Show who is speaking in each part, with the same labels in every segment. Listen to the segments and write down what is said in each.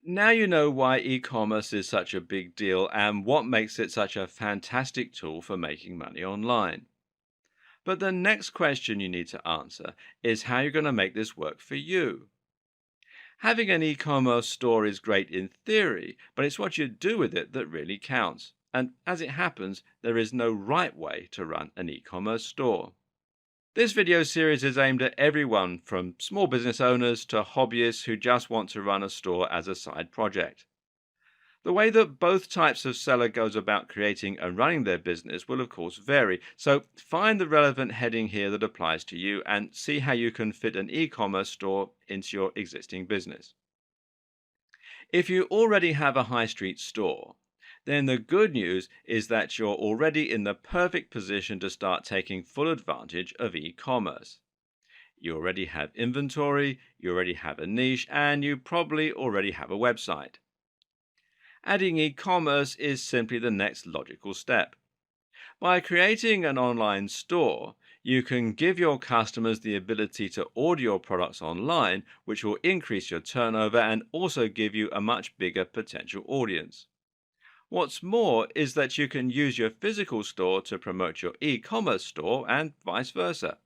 Speaker 1: Now you know why e-commerce is such a big deal and what makes it such a fantastic tool for making money online. But the next question you need to answer is how you're going to make this work for you. Having an e-commerce store is great in theory, but it's what you do with it that really counts. And as it happens, there is no right way to run an e-commerce store. This video series is aimed at everyone from small business owners to hobbyists who just want to run a store as a side project. The way that both types of seller goes about creating and running their business will of course vary, so find the relevant heading here that applies to you and see how you can fit an e-commerce store into your existing business. If you already have a high street store, then the good news is that you're already in the perfect position to start taking full advantage of e-commerce. You already have inventory, you already have a niche, and you probably already have a website. Adding e-commerce is simply the next logical step. By creating an online store, you can give your customers the ability to order your products online, which will increase your turnover and also give you a much bigger potential audience. What's more is that you can use your physical store to promote your e-commerce store and vice versa.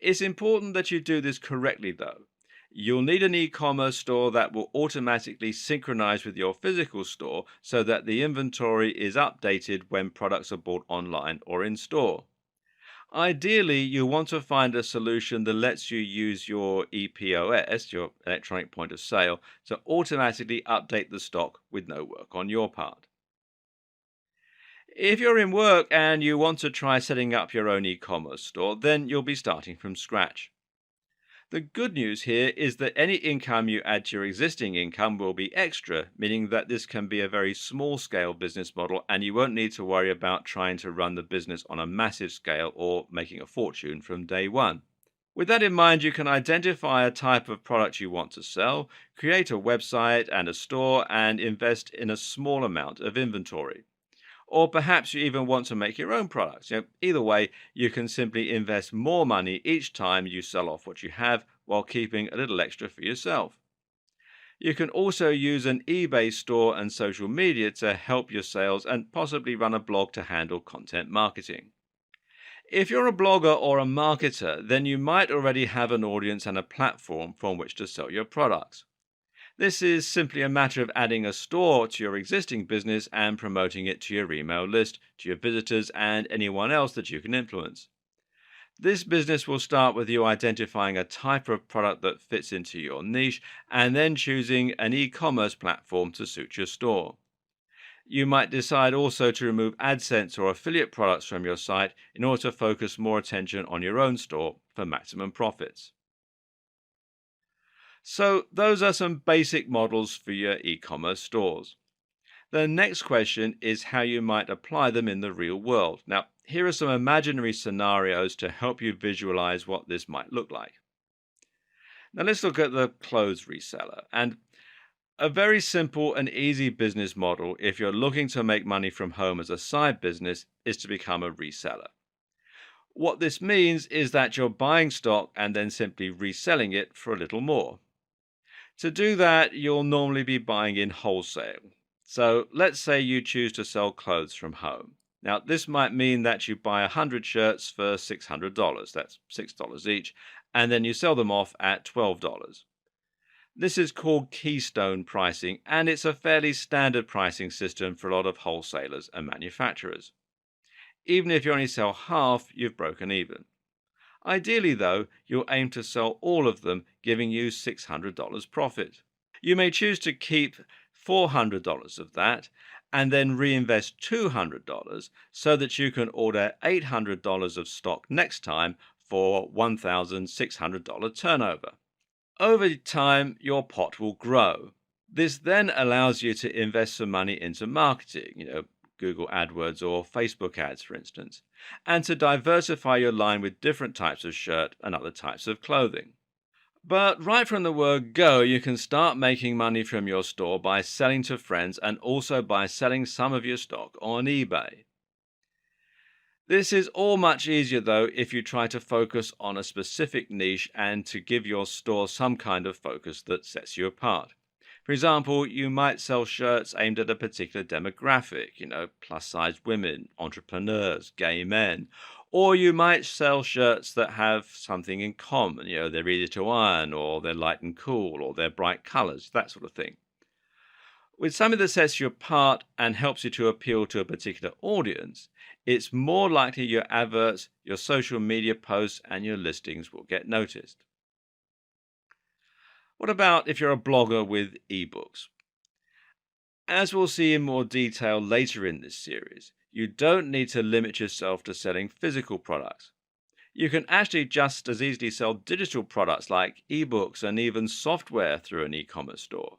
Speaker 1: It's important that you do this correctly though. You'll need an e-commerce store that will automatically synchronize with your physical store so that the inventory is updated when products are bought online or in store. Ideally, you want to find a solution that lets you use your EPOS, your electronic point of sale, to automatically update the stock with no work on your part. If you're in work and you want to try setting up your own e-commerce store, then you'll be starting from scratch. The good news here is that any income you add to your existing income will be extra, meaning that this can be a very small scale business model and you won't need to worry about trying to run the business on a massive scale or making a fortune from day one. With that in mind, you can identify a type of product you want to sell, create a website and a store, and invest in a small amount of inventory. Or perhaps you even want to make your own products. Either way, you can simply invest more money each time you sell off what you have while keeping a little extra for yourself. You can also use an eBay store and social media to help your sales and possibly run a blog to handle content marketing. If you're a blogger or a marketer, then you might already have an audience and a platform from which to sell your products. This is simply a matter of adding a store to your existing business and promoting it to your email list, to your visitors, and anyone else that you can influence. This business will start with you identifying a type of product that fits into your niche and then choosing an e-commerce platform to suit your store. You might decide also to remove AdSense or affiliate products from your site in order to focus more attention on your own store for maximum profits. So, those are some basic models for your e-commerce stores. The next question is how you might apply them in the real world. Now, here are some imaginary scenarios to help you visualize what this might look like. Now, let's look at the clothes reseller. And a very simple and easy business model, if you're looking to make money from home as a side business, is to become a reseller. What this means is that you're buying stock and then simply reselling it for a little more. To do that, you'll normally be buying in wholesale. So let's say you choose to sell clothes from home. Now, this might mean that you buy 100 shirts for $600, that's $6 each, and then you sell them off at $12. This is called keystone pricing, and it's a fairly standard pricing system for a lot of wholesalers and manufacturers. Even if you only sell half, you've broken even. Ideally, though, you'll aim to sell all of them, giving you $600 profit. You may choose to keep $400 of that and then reinvest $200 so that you can order $800 of stock next time for $1,600 turnover. Over time, your pot will grow. This then allows you to invest some money into marketing, Google AdWords or Facebook ads, for instance, and to diversify your line with different types of shirt and other types of clothing. But right from the word go, you can start making money from your store by selling to friends and also by selling some of your stock on eBay. This is all much easier though if you try to focus on a specific niche and to give your store some kind of focus that sets you apart. For example, you might sell shirts aimed at a particular demographic, plus size women, entrepreneurs, gay men. Or you might sell shirts that have something in common, they're easy to iron, or they're light and cool, or they're bright colors, that sort of thing. With something that sets you apart and helps you to appeal to a particular audience, it's more likely your adverts, your social media posts, and your listings will get noticed. What about if you're a blogger with ebooks? As we'll see in more detail later in this series, you don't need to limit yourself to selling physical products. You can actually just as easily sell digital products like ebooks and even software through an e-commerce store.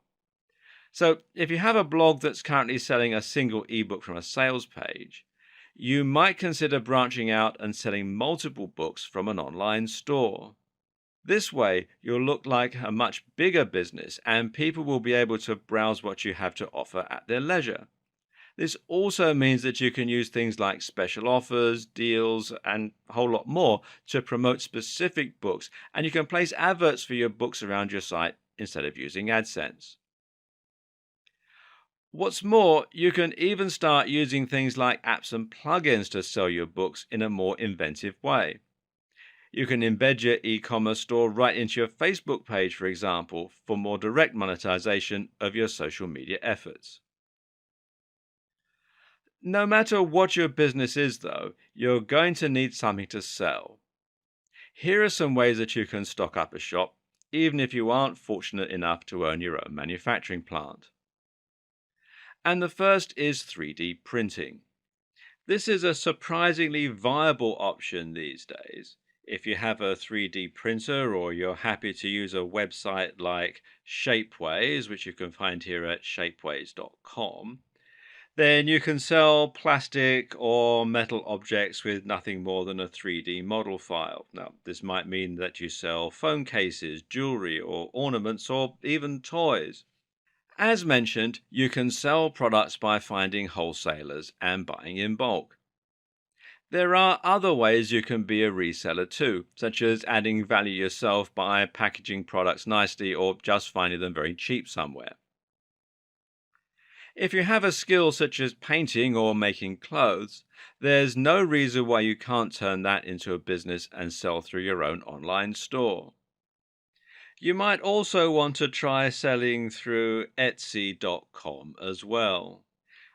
Speaker 1: So, if you have a blog that's currently selling a single ebook from a sales page, you might consider branching out and selling multiple books from an online store. This way, you'll look like a much bigger business and people will be able to browse what you have to offer at their leisure. This also means that you can use things like special offers, deals, and a whole lot more to promote specific books, and you can place adverts for your books around your site instead of using AdSense. What's more, you can even start using things like apps and plugins to sell your books in a more inventive way. You can embed your e-commerce store right into your Facebook page, for example, for more direct monetization of your social media efforts. No matter what your business is, though, you're going to need something to sell. Here are some ways that you can stock up a shop, even if you aren't fortunate enough to own your own manufacturing plant. And the first is 3D printing. This is a surprisingly viable option these days. If you have a 3D printer or you're happy to use a website like Shapeways, which you can find here at shapeways.com, then you can sell plastic or metal objects with nothing more than a 3D model file. Now, this might mean that you sell phone cases, jewelry, or ornaments, or even toys. As mentioned, you can sell products by finding wholesalers and buying in bulk. There are other ways you can be a reseller too, such as adding value yourself by packaging products nicely or just finding them very cheap somewhere. If you have a skill such as painting or making clothes, there's no reason why you can't turn that into a business and sell through your own online store. You might also want to try selling through Etsy.com as well.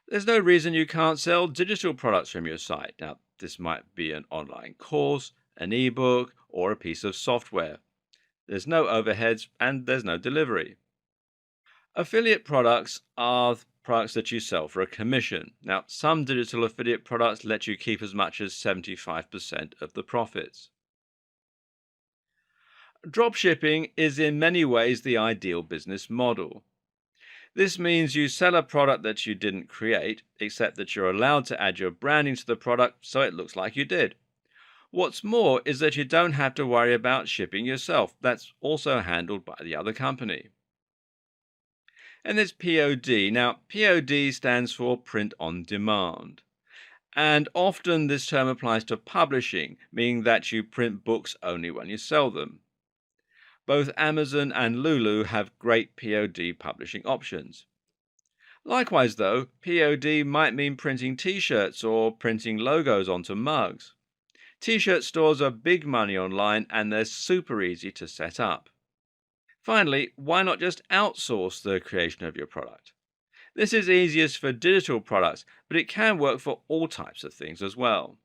Speaker 1: There's no reason you can't sell digital products from your site. Now, this might be an online course, an ebook, or a piece of software. There's no overheads and there's no delivery. Affiliate products are products that you sell for a commission. Now, some digital affiliate products let you keep as much as 75% of the profits. Dropshipping is in many ways the ideal business model. This means you sell a product that you didn't create, except that you're allowed to add your branding to the product so it looks like you did. What's more is that you don't have to worry about shipping yourself. That's also handled by the other company. And there's POD. Now, POD stands for print on demand. And often this term applies to publishing, meaning that you print books only when you sell them. Both Amazon and Lulu have great POD publishing options. Likewise, though, POD might mean printing t-shirts or printing logos onto mugs. T-shirt stores are big money online and they're super easy to set up. Finally, why not just outsource the creation of your product? This is easiest for digital products, but it can work for all types of things as well.